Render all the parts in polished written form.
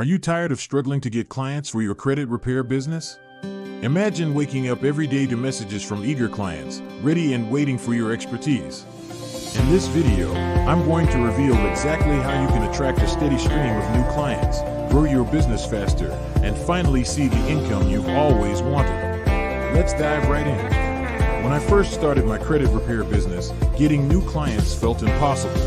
Are you tired of struggling to get clients for your credit repair business? Imagine waking up every day to messages from eager clients, ready and waiting for your expertise. In this video, I'm going to reveal exactly how you can attract a steady stream of new clients, grow your business faster, and finally see the income you've always wanted. Let's dive right in. When I first started my credit repair business, getting new clients felt impossible.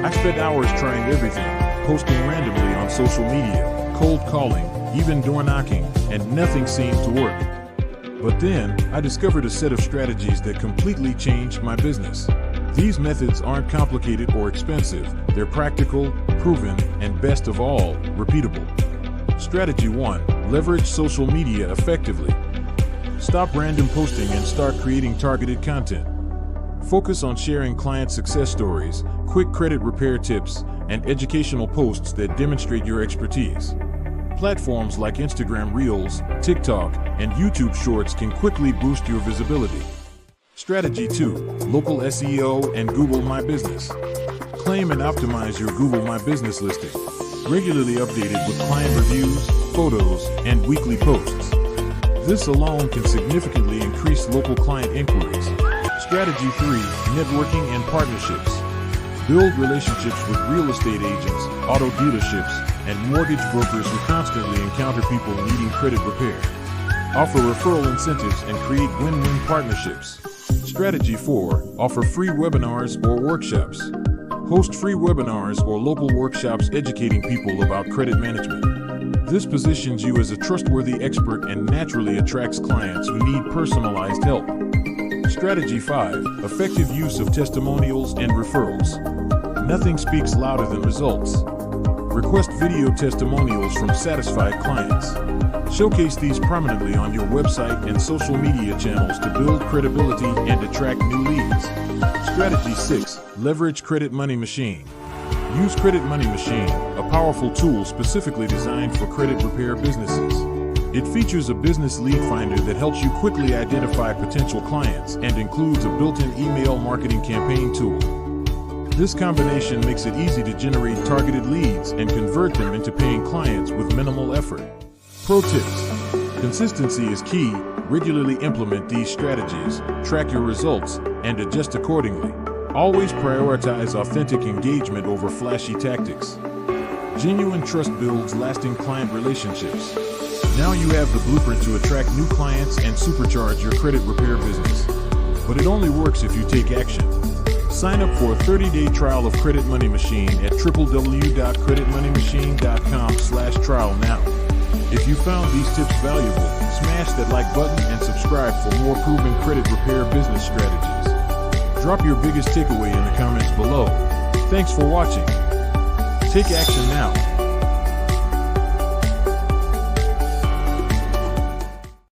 I spent hours trying everything, posting randomly on social media, cold calling, even door knocking, and nothing seemed to work. But then, I discovered a set of strategies that completely changed my business. These methods aren't complicated or expensive, they're practical, proven, and best of all, repeatable. Strategy 1. Leverage social media effectively. Stop random posting and start creating targeted content. Focus on sharing client success stories, quick credit repair tips, and educational posts that demonstrate your expertise. Platforms like Instagram Reels, TikTok, and YouTube Shorts can quickly boost your visibility. Strategy 2. Local SEO and Google My Business. Claim and optimize your Google My Business listing. Regularly updated with client reviews, photos, and weekly posts. This alone can significantly increase local client inquiries. Strategy 3. Networking and partnerships. Build relationships with real estate agents, auto dealerships, and mortgage brokers who constantly encounter people needing credit repair. Offer referral incentives and create win-win partnerships. Strategy 4. Offer free webinars or workshops. Host free webinars or local workshops educating people about credit management. This positions you as a trustworthy expert and naturally attracts clients who need personalized help. Strategy 5. Effective use of testimonials and referrals. Nothing speaks louder than results. Request video testimonials from satisfied clients. Showcase these prominently on your website and social media channels to build credibility and attract new leads. Strategy 6. Leverage Credit Money Machine. Use Credit Money Machine, a powerful tool specifically designed for credit repair businesses. It features a business lead finder that helps you quickly identify potential clients and includes a built-in email marketing campaign tool. This combination makes it easy to generate targeted leads and convert them into paying clients with minimal effort. Pro tips. Consistency is key. Regularly implement these strategies, track your results, and adjust accordingly. Always prioritize authentic engagement over flashy tactics. Genuine trust builds lasting client relationships. Now you have the blueprint to attract new clients and supercharge your credit repair business. But it only works if you take action. Sign up for a 30-day trial of Credit Money Machine at www.creditmoneymachine.com/trial now. If you found these tips valuable, smash that like button and subscribe for more proven credit repair business strategies. Drop your biggest takeaway in the comments below. Thanks for watching. Take action now.